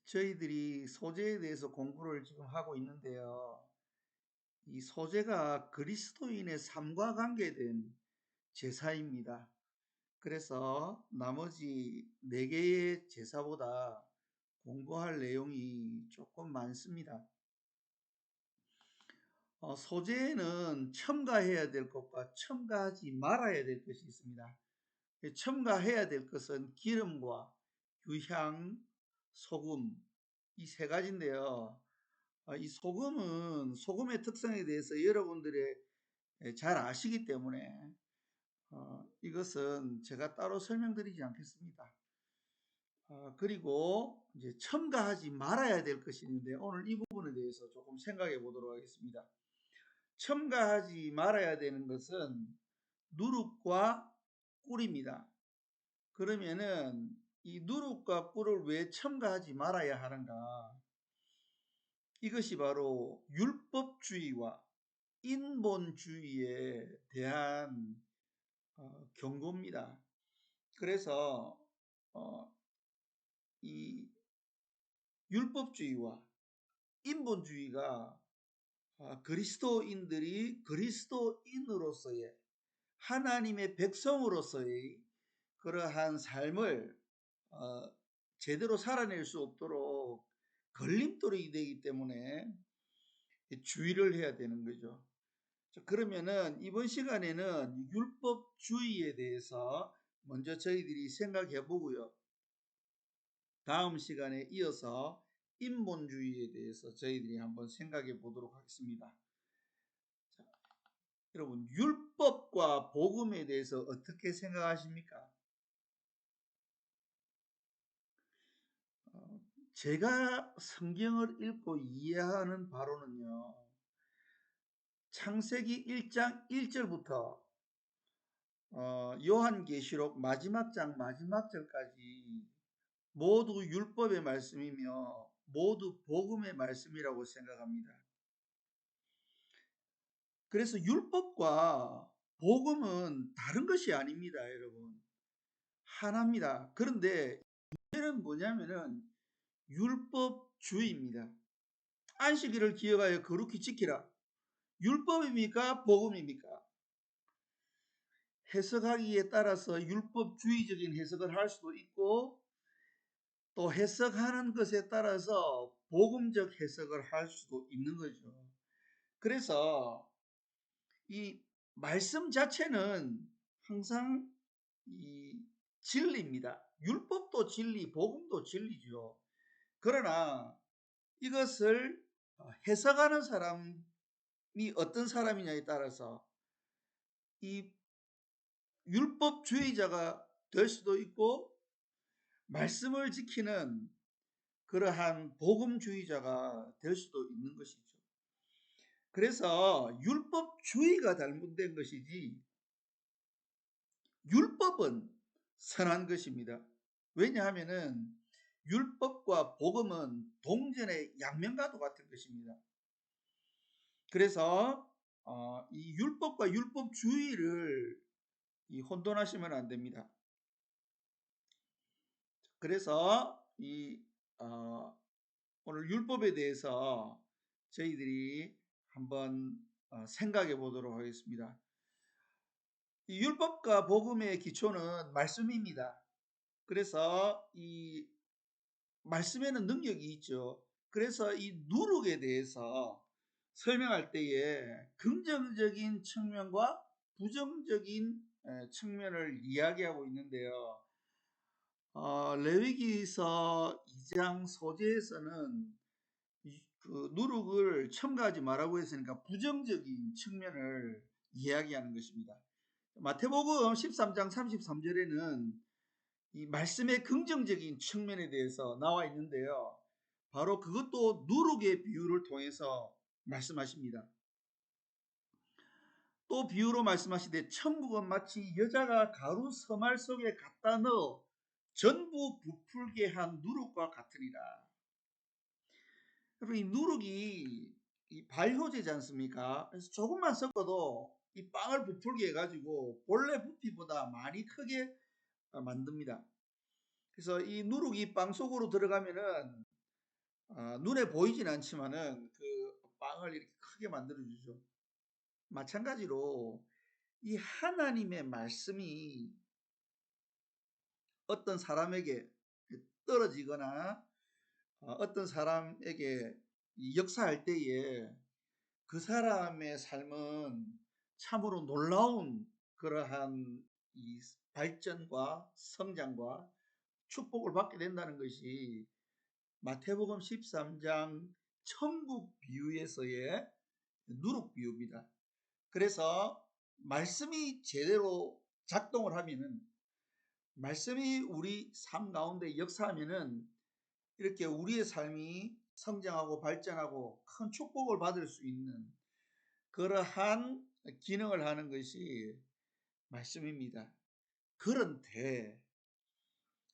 저희들이 소재에 대해서 공부를 지금 하고 있는데요. 이 소재가 그리스도인의 삶과 관계된 제사입니다. 그래서 나머지 네 개의 제사보다 공부할 내용이 조금 많습니다. 소재에는 첨가해야 될 것과 첨가하지 말아야 될 것이 있습니다. 첨가해야 될 것은 기름과 유향, 소금 이 세 가지인데요. 이 소금의 특성에 대해서 여러분들이 잘 아시기 때문에 이것은 제가 따로 설명드리지 않겠습니다. 그리고 이제 첨가하지 말아야 될 것이 있는데 오늘 이 부분에 대해서 조금 생각해 보도록 하겠습니다. 첨가하지 말아야 되는 것은 누룩과 꿀입니다. 그러면은 이 누룩과 꿀을 왜 첨가하지 말아야 하는가? 이것이 바로 율법주의와 인본주의에 대한 경고입니다. 그래서 이 율법주의와 인본주의가 그리스도인들이 그리스도인으로서의 하나님의 백성으로서의 그러한 삶을 제대로 살아낼 수 없도록 걸림돌이 되기 때문에 주의를 해야 되는 거죠. 그러면은 이번 시간에는 율법주의에 대해서 먼저 저희들이 생각해 보고요. 다음 시간에 이어서 인본주의에 대해서 저희들이 한번 생각해 보도록 하겠습니다. 자, 여러분, 율법과 복음에 대해서 어떻게 생각하십니까? 제가 성경을 읽고 이해하는 바로는요. 창세기 1장 1절부터 요한계시록 마지막 장 마지막 절까지 모두 율법의 말씀이며 모두 복음의 말씀이라고 생각합니다. 그래서 율법과 복음은 다른 것이 아닙니다, 여러분. 하나입니다. 그런데 문제는 뭐냐면은 율법주의입니다. 안식일을 기억하여 거룩히 지키라. 율법입니까? 복음입니까? 해석하기에 따라서 율법주의적인 해석을 할 수도 있고 또 해석하는 것에 따라서 복음적 해석을 할 수도 있는 거죠. 그래서 이 말씀 자체는 항상 이 진리입니다. 율법도 진리, 복음도 진리죠. 그러나 이것을 해석하는 사람이 어떤 사람이냐에 따라서 이 율법주의자가 될 수도 있고 말씀을 지키는 그러한 복음주의자가 될 수도 있는 것이죠. 그래서 율법주의가 잘못된 것이지 율법은 선한 것입니다. 왜냐하면은 율법과 복음은 동전의 양면과도 같은 것입니다. 그래서 이 율법과 율법주의를 혼돈하시면 안 됩니다. 그래서 오늘 율법에 대해서 저희들이 한번 생각해 보도록 하겠습니다. 이 율법과 복음의 기초는 말씀입니다. 그래서 이 말씀에는 능력이 있죠. 그래서 이 누룩에 대해서 설명할 때에 긍정적인 측면과 부정적인 측면을 이야기하고 있는데요. 레위기서 2장 소재에서는 그 누룩을 첨가하지 말라고 했으니까 부정적인 측면을 이야기하는 것입니다. 마태복음 13장 33절에는 이 말씀의 긍정적인 측면에 대해서 나와 있는데요. 바로 그것도 누룩의 비유를 통해서 말씀하십니다. 또 비유로 말씀하시되 천국은 마치 여자가 가루 서말 속에 갖다 넣어 전부 부풀게 한 누룩과 같으리라. 여러분, 이 누룩이 이 발효제지 않습니까? 그래서 조금만 섞어도 이 빵을 부풀게 해가지고 본래 부피보다 많이 크게 만듭니다. 그래서 이 누룩이 빵 속으로 들어가면은 눈에 보이진 않지만은 그 빵을 이렇게 크게 만들어 주죠. 마찬가지로 이 하나님의 말씀이 어떤 사람에게 떨어지거나 어떤 사람에게 역사할 때에 그 사람의 삶은 참으로 놀라운 그러한 이 발전과 성장과 축복을 받게 된다는 것이 마태복음 13장 천국 비유에서의 누룩 비유입니다. 그래서 말씀이 제대로 작동을 하면은, 말씀이 우리 삶 가운데 역사하면은 이렇게 우리의 삶이 성장하고 발전하고 큰 축복을 받을 수 있는 그러한 기능을 하는 것이 말씀입니다. 그런데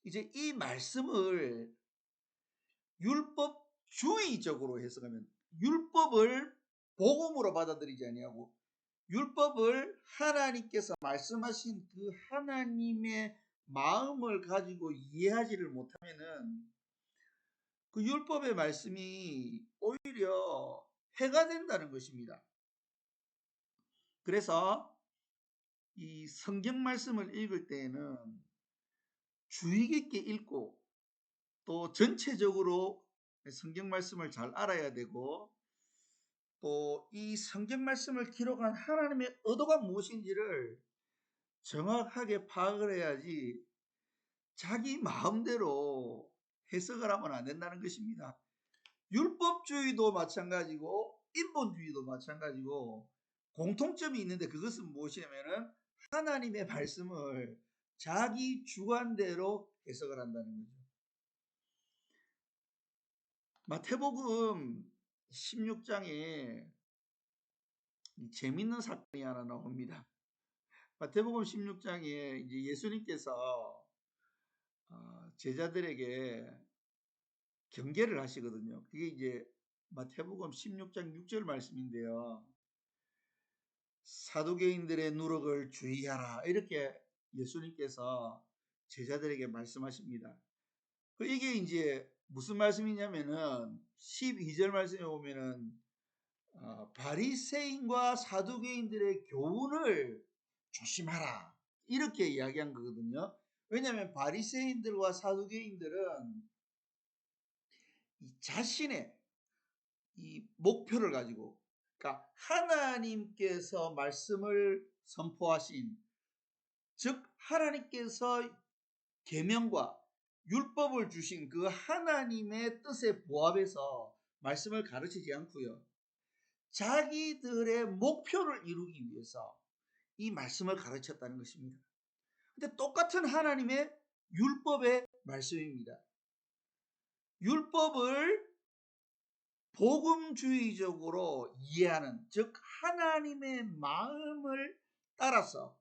이제 이 말씀을 율법주의적으로 해석하면, 율법을 복음으로 받아들이지 아니하고 율법을 하나님께서 말씀하신 그 하나님의 마음을 가지고 이해하지를 못하면은 그 율법의 말씀이 오히려 해가 된다는 것입니다. 그래서 이 성경 말씀을 읽을 때에는 주의 깊게 읽고 또 전체적으로 성경 말씀을 잘 알아야 되고, 또 이 성경 말씀을 기록한 하나님의 의도가 무엇인지를 정확하게 파악을 해야지 자기 마음대로 해석을 하면 안 된다는 것입니다. 율법주의도 마찬가지고 인본주의도 마찬가지고 공통점이 있는데, 그것은 무엇이냐면은 하나님의 말씀을 자기 주관대로 해석을 한다는 거죠. 마태복음 16장에 재밌는 사건이 하나 나옵니다. 마태복음 16장에 이제 예수님께서 제자들에게 경계를 하시거든요. 그게 이제 마태복음 16장 6절 말씀인데요. 사두개인들의 누룩을 주의하라, 이렇게 예수님께서 제자들에게 말씀하십니다. 이게 이제 무슨 말씀이냐면은 12절 말씀에 보면은 바리새인과 사두개인들의 교훈을 조심하라, 이렇게 이야기한 거거든요. 왜냐하면 바리새인들과 사두개인들은 자신의 이 목표를 가지고, 그러니까 하나님께서 말씀을 선포하신, 즉 하나님께서 계명과 율법을 주신 그 하나님의 뜻에 부합해서 말씀을 가르치지 않고요, 자기들의 목표를 이루기 위해서 이 말씀을 가르쳤다는 것입니다. 근데 똑같은 하나님의 율법의 말씀입니다. 율법을 복음주의적으로 이해하는, 즉 하나님의 마음을 따라서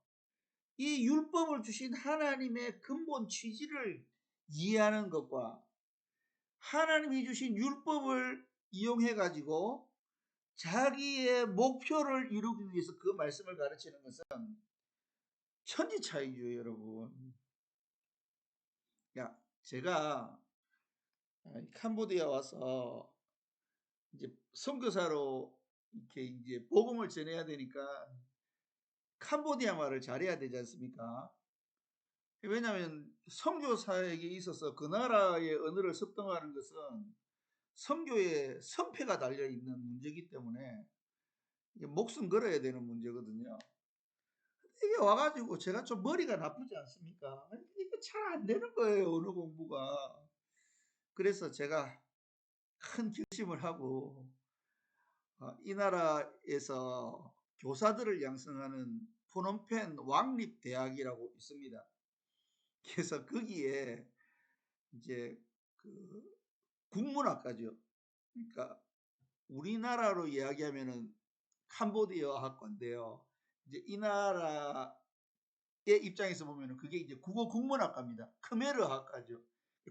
이 율법을 주신 하나님의 근본 취지를 이해하는 것과, 하나님이 주신 율법을 이용해 가지고 자기의 목표를 이루기 위해서 그 말씀을 가르치는 것은 천지 차이죠, 여러분. 제가 캄보디아 와서 이제 선교사로 이렇게 이제 복음을 전해야 되니까 캄보디아 말을 잘해야 되지 않습니까? 왜냐하면 선교사에게 있어서 그 나라의 언어를 습득하는 것은 선교의 성패가 달려 있는 문제이기 때문에 목숨 걸어야 되는 문제거든요. 이게 와가지고 제가 좀 머리가 나쁘지 않습니까? 이게 잘 안 되는 거예요, 언어 공부가. 그래서 제가 큰 결심을 하고 이 나라에서 교사들을 양성하는 푸놈펜 왕립대학이라고 있습니다. 그래서 거기에 이제 그 국문학과죠. 그러니까 우리나라로 이야기하면은 캄보디아 학과인데요. 이제 이 나라의 입장에서 보면은 그게 이제 국어 국문학과입니다. 크메르 학과죠.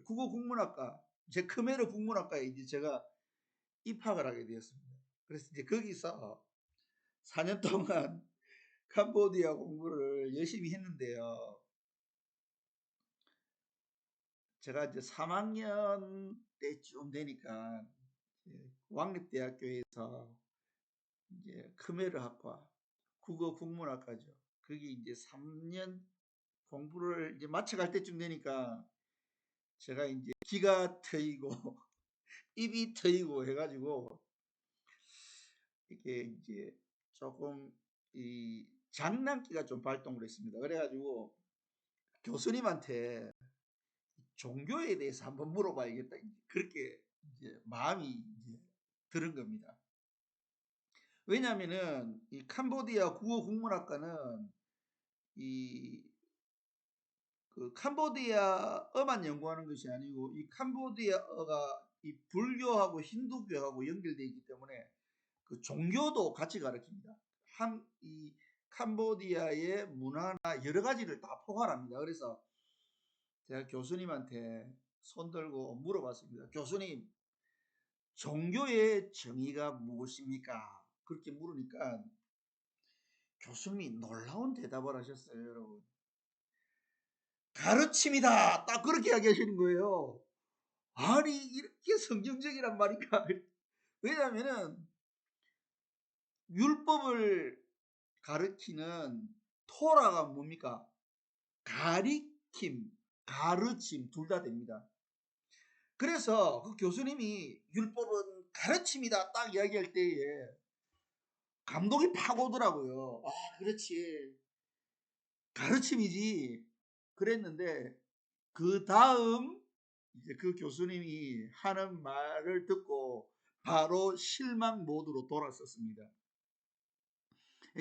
국어 국문학과, 제 크메르 국문학과에 이제 제가 입학을 하게 되었습니다. 그래서 이제 거기서 4년 동안 캄보디아 공부를 열심히 했는데요. 제가 이제 3학년 때쯤 되니까 왕립대학교에서 이제 크메르학과, 국어 국문학과죠. 거기 이제 3년 공부를 이제 마쳐갈 때쯤 되니까 제가 이제 기가 트이고 입이 트이고 해가지고 이게 이제 조금 이 장난기가 좀 발동을 했습니다. 그래가지고 교수님한테 종교에 대해서 한번 물어봐야겠다. 그렇게 이제 마음이 이제 들은 겁니다. 왜냐하면은 이 캄보디아 국어 국문학과는 이 그 캄보디아어만 연구하는 것이 아니고 이 캄보디아어가 이 불교하고 힌두교하고 연결되어 있기 때문에 그 종교도 같이 가르칩니다. 이 캄보디아의 문화나 여러 가지를 다 포괄합니다. 그래서 제가 교수님한테 손 들고 물어봤습니다. 교수님, 종교의 정의가 무엇입니까? 그렇게 물으니까 교수님이 놀라운 대답을 하셨어요, 여러분. 가르침이다. 딱 그렇게 이야기하시는 거예요. 아니, 이렇게 성경적이란 말인가? 왜냐하면은 율법을 가르치는 토라가 뭡니까? 가리킴, 가르침 둘 다 됩니다. 그래서 그 교수님이 율법은 가르침이다 딱 이야기할 때에 감동이 팍 오더라고요. 아, 그렇지. 가르침이지. 그랬는데 그 다음 이제 그 교수님이 하는 말을 듣고 바로 실망 모드로 돌았었습니다.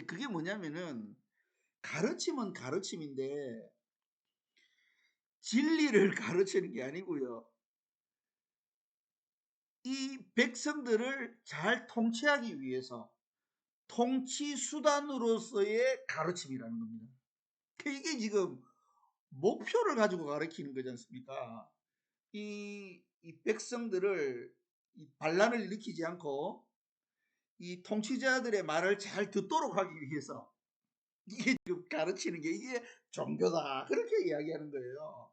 그게 뭐냐면은 가르침은 가르침인데 진리를 가르치는 게 아니고요. 이 백성들을 잘 통치하기 위해서 통치 수단으로서의 가르침이라는 겁니다. 이게 지금 목표를 가지고 가르치는 거지 않습니까? 이 백성들을 이 반란을 일으키지 않고 이 통치자들의 말을 잘 듣도록 하기 위해서 이게 지금 가르치는 게 이게 종교다. 그렇게 이야기하는 거예요.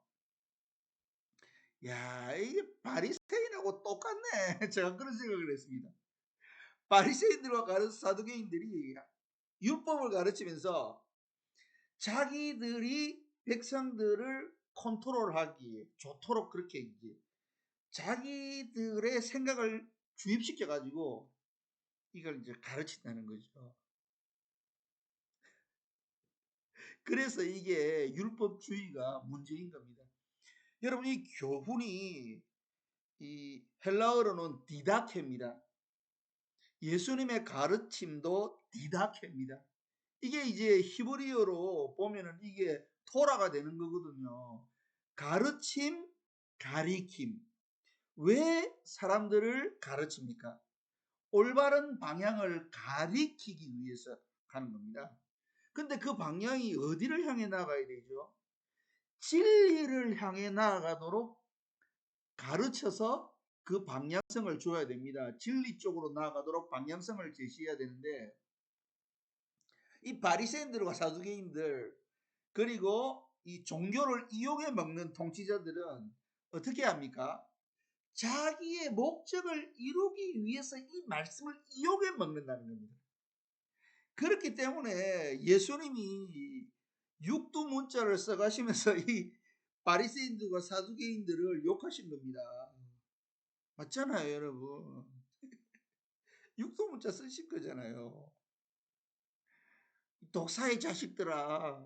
야, 이게 바리새인하고 똑같네. 제가 그런 생각을 했습니다. 바리새인들과 사두개인들이 율법을 가르치면서 자기들이 백성들을 컨트롤하기에 좋도록 그렇게 이제 자기들의 생각을 주입시켜 가지고 이걸 이제 가르친다는 거죠. 그래서 이게 율법주의가 문제인 겁니다. 여러분, 이 교훈이 이 헬라어로는 디다케입니다. 예수님의 가르침도 디다케입니다. 이게 이제 히브리어로 보면은 이게 토라가 되는 거거든요. 가르침, 가리킴. 왜 사람들을 가르칩니까? 올바른 방향을 가리키기 위해서 가는 겁니다. 근데 그 방향이 어디를 향해 나가야 되죠? 진리를 향해 나아가도록 가르쳐서 그 방향성을 줘야 됩니다. 진리 쪽으로 나아가도록 방향성을 제시해야 되는데 이 바리새인들과 사두개인들 그리고 이 종교를 이용해 먹는 통치자들은 어떻게 합니까? 자기의 목적을 이루기 위해서 이 말씀을 이용해 먹는다는 겁니다. 그렇기 때문에 예수님이 육두문자를 써가시면서 이 바리새인들과 사두개인들을 욕하신 겁니다. 맞잖아요, 여러분. 육두문자 쓰신 거잖아요. 독사의 자식들아.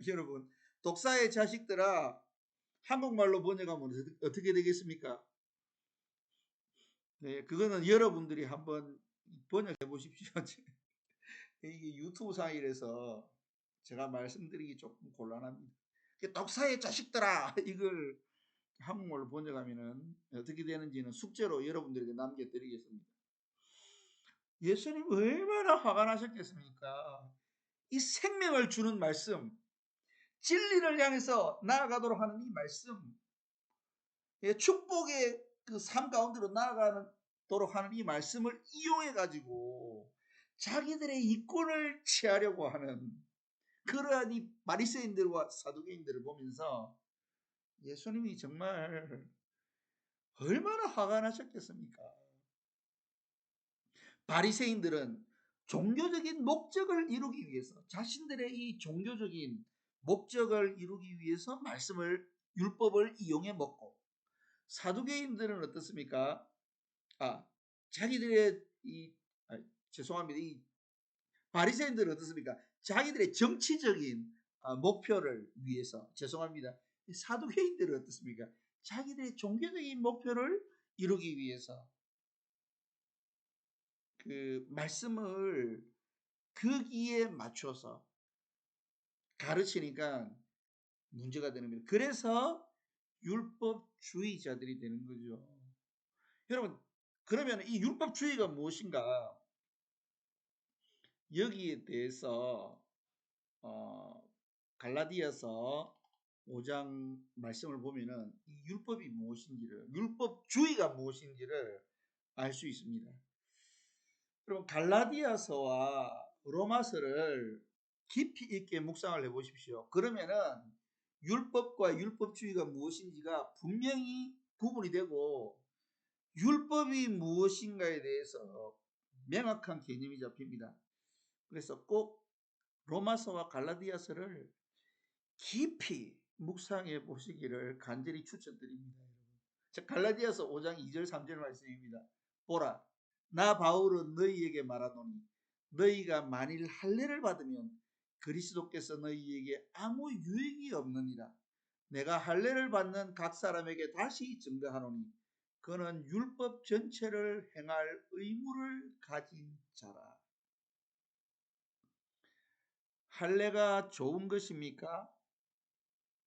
여러분, 독사의 자식들아. 한국말로 번역하면 어떻게 되겠습니까? 네, 그거는 여러분들이 한번 번역해 보십시오. 이게 유튜브 상이라서 제가 말씀드리기 조금 곤란합니다. 독사의 자식들아 이걸 한국말로 번역하면은 어떻게 되는지는 숙제로 여러분들에게 남겨드리겠습니다. 예수님 얼마나 화가 나셨겠습니까? 이 생명을 주는 말씀, 진리를 향해서 나아가도록 하는 이 말씀, 축복의 그 삶 가운데로 나아가도록 하는 이 말씀을 이용해 가지고 자기들의 이권을 취하려고 하는 그러한 이 바리새인들과 사두개인들을 보면서 예수님이 정말 얼마나 화가 나셨겠습니까? 바리새인들은 종교적인 목적을 이루기 위해서, 자신들의 이 종교적인 목적을 이루기 위해서 말씀을, 율법을 이용해 먹고, 사두개인들은 어떻습니까? 자기들의 죄송합니다. 이 바리새인들은 어떻습니까? 자기들의 정치적인 목표를 위해서, 죄송합니다. 사두개인들은 어떻습니까? 자기들의 종교적인 목표를 이루기 위해서 그 말씀을 거기에 맞춰서 가르치니까 문제가 되는 거예요. 그래서 율법주의자들이 되는 거죠. 여러분, 그러면 이 율법주의가 무엇인가? 여기에 대해서 갈라디아서 5장 말씀을 보면은 이 율법이 무엇인지를, 율법주의가 무엇인지를 알 수 있습니다. 그럼 갈라디아서와 로마서를 깊이 있게 묵상을 해보십시오. 그러면은 율법과 율법주의가 무엇인지가 분명히 구분이 되고, 율법이 무엇인가에 대해서 명확한 개념이 잡힙니다. 그래서 꼭 로마서와 갈라디아서를 깊이 묵상해 보시기를 간절히 추천드립니다. 자, 갈라디아서 5장 2절 3절 말씀입니다. 보라, 나 바울은 너희에게 말하노니 너희가 만일 할례를 받으면 그리스도께서 너희에게 아무 유익이 없느니라. 내가 할례를 받는 각 사람에게 다시 증거하노니 그는 율법 전체를 행할 의무를 가진 자라. 할례가 좋은 것입니까?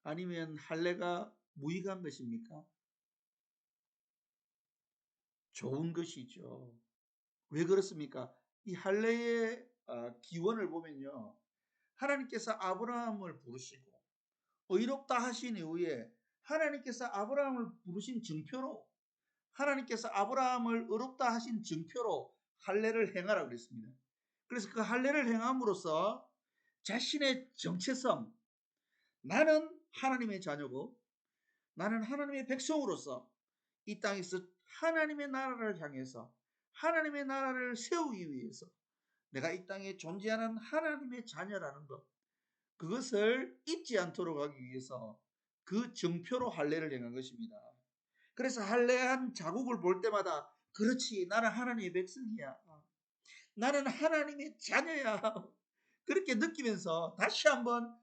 아니면 할례가 무익한 것입니까? 좋은 것이죠. 왜 그렇습니까? 이 할례의 기원을 보면요, 하나님께서 아브라함을 부르시고 의롭다 하신 이후에 하나님께서 아브라함을 부르신 증표로, 하나님께서 아브라함을 의롭다 하신 증표로 할례를 행하라 그랬습니다. 그래서 그 할례를 행함으로써 자신의 정체성, 나는 하나님의 자녀고 나는 하나님의 백성으로서 이 땅에서 하나님의 나라를 향해서 하나님의 나라를 세우기 위해서 내가 이 땅에 존재하는 하나님의 자녀라는 것, 그것을 잊지 않도록 하기 위해서 그 증표로 할례를 행한 것입니다. 그래서 할례한 자국을 볼 때마다 그렇지, 나는 하나님의 백성이야, 나는 하나님의 자녀야, 그렇게 느끼면서 다시 한번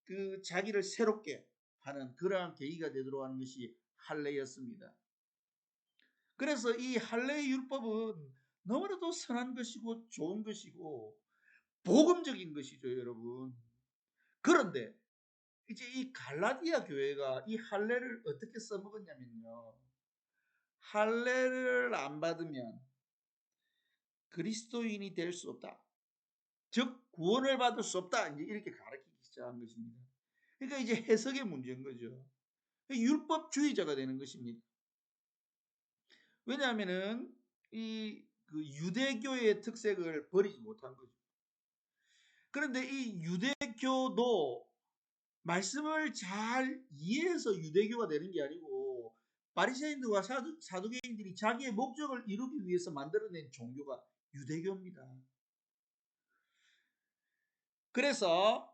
그 자기를 새롭게 하는 그러한 계기가 되도록 하는 것이 할례였습니다. 그래서 이 할례의 율법은 너무나도 선한 것이고 좋은 것이고 복음적인 것이죠, 여러분. 그런데 이제 이 갈라디아 교회가 이 할례를 어떻게 써먹었냐면요, 할례를 안 받으면 그리스도인이 될 수 없다, 즉 구원을 받을 수 없다, 이제 이렇게 가르치기 시작한 것입니다. 그러니까 이제 해석의 문제인 거죠. 율법주의자가 되는 것입니다. 왜냐하면은 이 그 유대교의 특색을 버리지 못한 거죠. 그런데 이 유대교도 말씀을 잘 이해해서 유대교가 되는 게 아니고, 바리새인들과 사두개인들이 자기의 목적을 이루기 위해서 만들어낸 종교가 유대교입니다. 그래서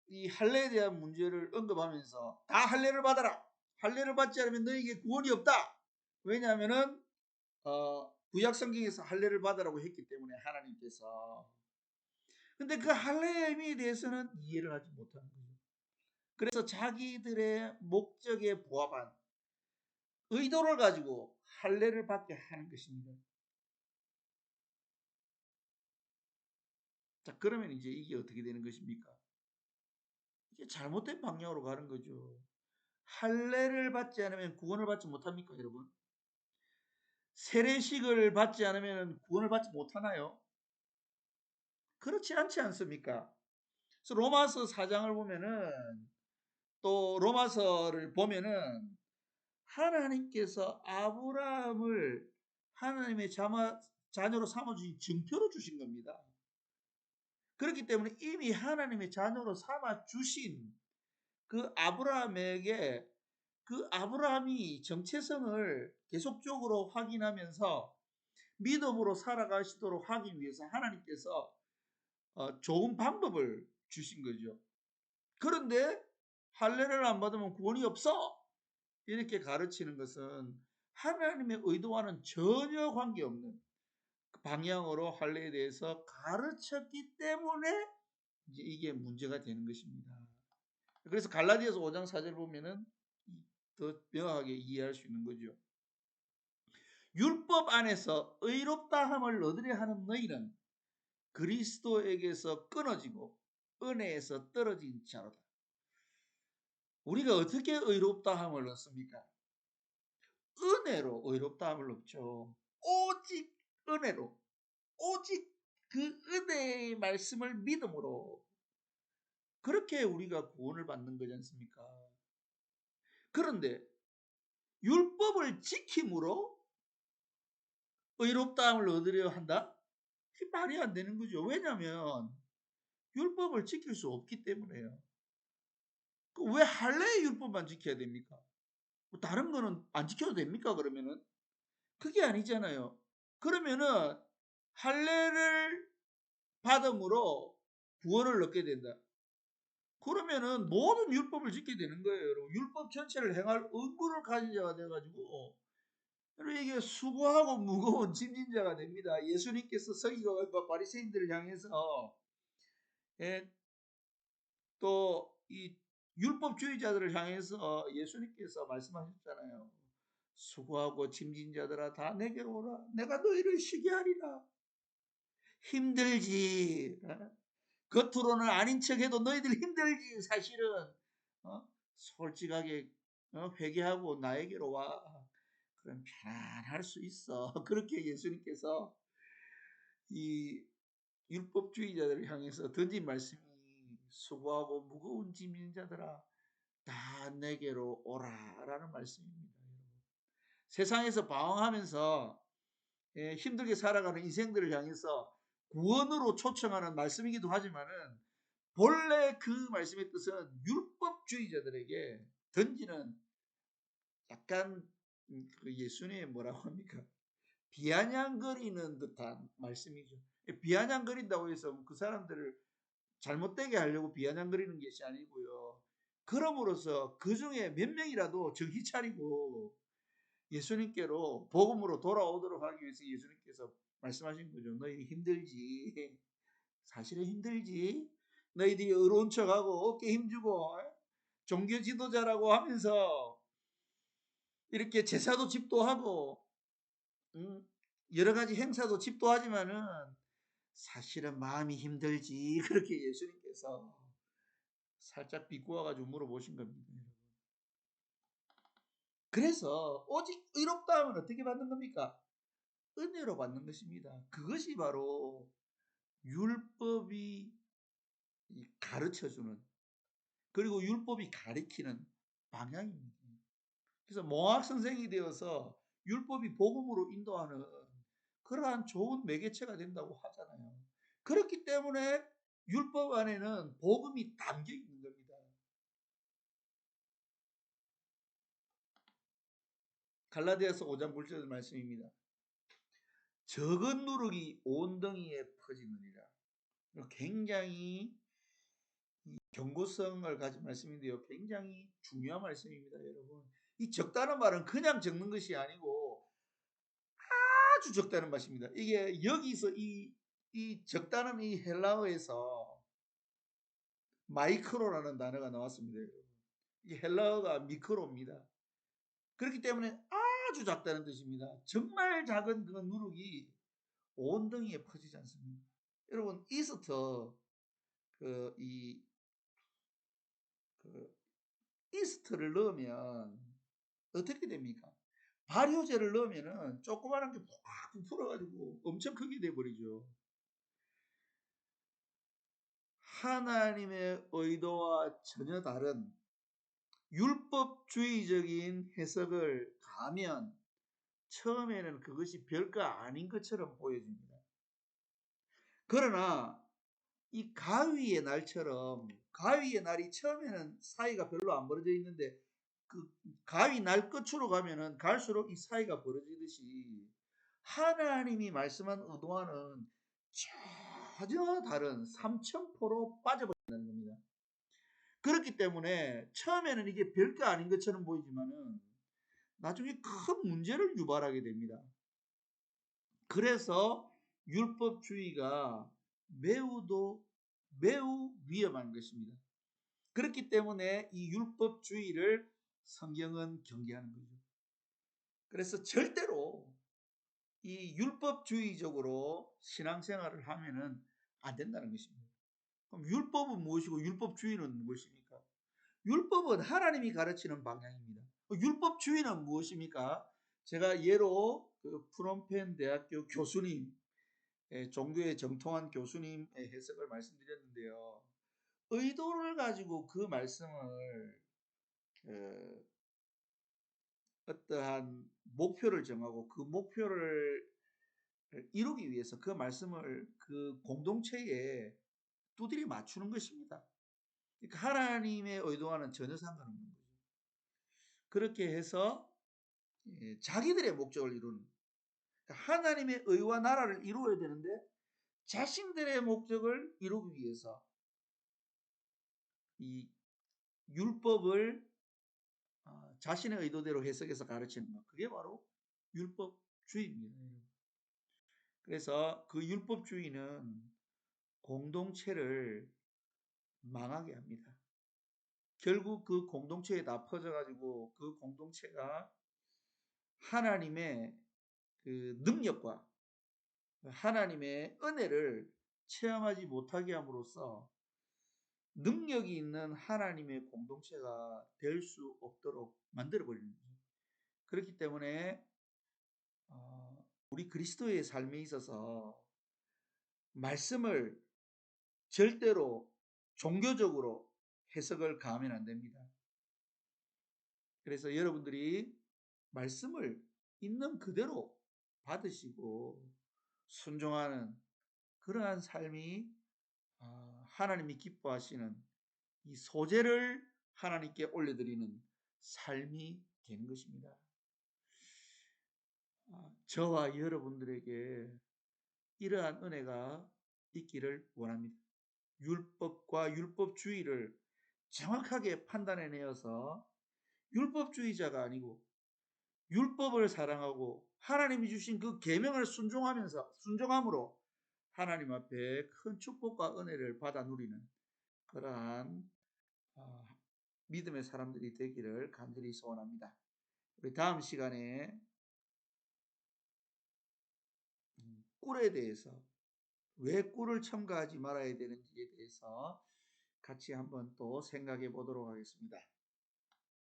이 할례에 대한 문제를 언급하면서 다 할례를 받아라, 할례를 받지 않으면 너에게 구원이 없다. 왜냐하면은 구약 성경에서 할례를 받으라고 했기 때문에 하나님께서. 근데 그 할례의 의미에 대해서는 이해를 하지 못하는 거죠. 그래서 자기들의 목적에 부합한 의도를 가지고 할례를 받게 하는 것입니다. 자, 그러면 이제 이게 어떻게 되는 것입니까? 이게 잘못된 방향으로 가는 거죠. 할례를 받지 않으면 구원을 받지 못합니까, 여러분? 세례식을 받지 않으면 구원을 받지 못하나요? 그렇지 않지 않습니까? 그래서 로마서 4장을 보면은, 또 로마서를 보면은 하나님께서 아브라함을 하나님의 자녀로 삼아주신 증표로 주신 겁니다. 그렇기 때문에 이미 하나님의 자녀로 삼아 주신 그 아브라함에게, 그 아브라함이 정체성을 계속적으로 확인하면서 믿음으로 살아가시도록 하기 위해서 하나님께서 좋은 방법을 주신 거죠. 그런데 할례를 안 받으면 구원이 없어, 이렇게 가르치는 것은 하나님의 의도와는 전혀 관계없는 방향으로 할례에 대해서 가르쳤기 때문에 이제 이게 문제가 되는 것입니다. 그래서 갈라디아서 5장 4절 보면은 더 명확하게 이해할 수 있는 거죠. 율법 안에서 의롭다함을 얻으려 하는 너희는 그리스도에게서 끊어지고 은혜에서 떨어진 자로다. 우리가 어떻게 의롭다함을 얻습니까? 은혜로 의롭다함을 얻죠. 오직 은혜로, 오직 그 은혜의 말씀을 믿음으로, 그렇게 우리가 구원을 받는 거지 않습니까? 그런데 율법을 지킴으로 의롭다함을 얻으려 한다? 그게 말이 안 되는 거죠. 왜냐하면 율법을 지킬 수 없기 때문에요. 왜 할례의 율법만 지켜야 됩니까? 뭐 다른 거는 안 지켜도 됩니까? 그러면은 그게 아니잖아요. 그러면은 할례를 받음으로 구원을 얻게 된다. 그러면은 모든 율법을 지켜야 되는 거예요. 여러분. 율법 전체를 행할 의무를 가진 자가 돼가지고 이게 수고하고 무거운 짐진 자가 됩니다. 예수님께서 서기관과 바리새인들을 향해서 또 이 율법주의자들을 향해서 예수님께서 말씀하셨잖아요. 수고하고 짐진 자들아 다 내게로 오라. 내가 너희를 쉬게 하리라. 힘들지. 겉으로는 아닌 척해도 너희들 힘들지. 사실은 솔직하게 회개하고 나에게로 와. 그럼 편안할 수 있어. 그렇게 예수님께서 이 율법주의자들을 향해서 던진 말씀이 수고하고 무거운 짐진 자들아 다 내게로 오라라는 말씀입니다. 세상에서 방황하면서 힘들게 살아가는 인생들을 향해서 구원으로 초청하는 말씀이기도 하지만은 본래 그 말씀의 뜻은 율법주의자들에게 던지는 약간 그 예수님의 뭐라고 합니까? 비아냥거리는 듯한 말씀이죠. 비아냥거린다고 해서 그 사람들을 잘못되게 하려고 비아냥거리는 것이 아니고요. 그럼으로써 그 중에 몇 명이라도 정신 차리고 예수님께로 복음으로 돌아오도록 하기 위해서 예수님께서 말씀하신 거죠. 너희 힘들지. 사실은 힘들지. 너희들이 의로운 척하고 어깨 힘주고 종교 지도자라고 하면서 이렇게 제사도 집도하고 여러 가지 행사도 집도하지만은 사실은 마음이 힘들지. 그렇게 예수님께서 살짝 비꼬아가지고 물어보신 겁니다. 그래서 오직 의롭다함은 어떻게 받는 겁니까? 은혜로 받는 것입니다. 그것이 바로 율법이 가르쳐주는, 그리고 율법이 가리키는 방향입니다. 그래서 몽학 선생이 되어서 율법이 복음으로 인도하는 그러한 좋은 매개체가 된다고 하잖아요. 그렇기 때문에 율법 안에는 복음이 담겨 있는 겁니다. 갈라디아서 5장 9절 말씀입니다. 적은 누룩이 온덩이에 퍼지느니라. 굉장히 경고성을 가진 말씀인데요. 굉장히 중요한 말씀입니다, 여러분. 이 적다는 말은 그냥 적는 것이 아니고 아주 적다는 말씀입니다. 이게 여기서 이 적다는 이 헬라어에서 마이크로라는 단어가 나왔습니다, 여러분. 이 헬라어가 미크로입니다. 그렇기 때문에 아주 작다는 뜻입니다. 정말 작은 그 누룩이 온덩이에 퍼지지 않습니다. 여러분, 이스터 그 이스트를 넣으면 어떻게 됩니까? 발효제를 넣으면은 조그마한 게 팍 부풀어가지고 엄청 크게 돼버리죠. 하나님의 의도와 전혀 다른 율법주의적인 해석을 가면 처음에는 그것이 별거 아닌 것처럼 보여집니다. 그러나 이 가위의 날처럼, 가위의 날이 처음에는 사이가 별로 안 벌어져 있는데 그 가위 날 끝으로 가면은 갈수록 이 사이가 벌어지듯이 하나님이 말씀한 의도와는 전혀 다른 삼천포로 빠져버린다는 겁니다. 그렇기 때문에 처음에는 이게 별거 아닌 것처럼 보이지만은 나중에 큰 문제를 유발하게 됩니다. 그래서 율법주의가 매우 위험한 것입니다. 그렇기 때문에 이 율법주의를 성경은 경계하는 거죠. 그래서 절대로 이 율법주의적으로 신앙생활을 하면은 안 된다는 것입니다. 그럼 율법은 무엇이고 율법주의는 무엇입니까? 율법은 하나님이 가르치는 방향입니다. 율법주의는 무엇입니까? 제가 예로 그 프놈펜 대학교 교수님, 종교에 정통한 교수님의 해석을 말씀드렸는데요. 의도를 가지고 그 말씀을 어떠한 목표를 정하고 그 목표를 이루기 위해서 그 말씀을 그 공동체에 두드려 맞추는 것입니다. 그러니까 하나님의 의도와는 전혀 상관없는 거죠. 그렇게 해서 자기들의 목적을 이루는, 그러니까 하나님의 의와 나라를 이루어야 되는데 자신들의 목적을 이루기 위해서 이 율법을 자신의 의도대로 해석해서 가르치는 것, 그게 바로 율법주의입니다. 그래서 그 율법주의는 공동체를 망하게 합니다. 결국 그 공동체에 다 퍼져가지고 그 공동체가 하나님의 그 능력과 하나님의 은혜를 체험하지 못하게 함으로써 능력이 있는 하나님의 공동체가 될 수 없도록 만들어버리는 거죠. 그렇기 때문에 우리 그리스도의 삶에 있어서 말씀을 절대로 종교적으로 해석을 가하면 안 됩니다. 그래서 여러분들이 말씀을 있는 그대로 받으시고 순종하는 그러한 삶이 하나님이 기뻐하시는 이 소재를 하나님께 올려드리는 삶이 되는 것입니다. 저와 여러분들에게 이러한 은혜가 있기를 원합니다. 율법과 율법주의를 정확하게 판단해내어서 율법주의자가 아니고 율법을 사랑하고 하나님이 주신 그 계명을 순종함으로 하나님 앞에 큰 축복과 은혜를 받아 누리는 그러한 믿음의 사람들이 되기를 간절히 소원합니다. 우리 다음 시간에 꿀에 대해서, 왜 꿀을 첨가하지 말아야 되는지에 대해서 같이 한번 또 생각해 보도록 하겠습니다.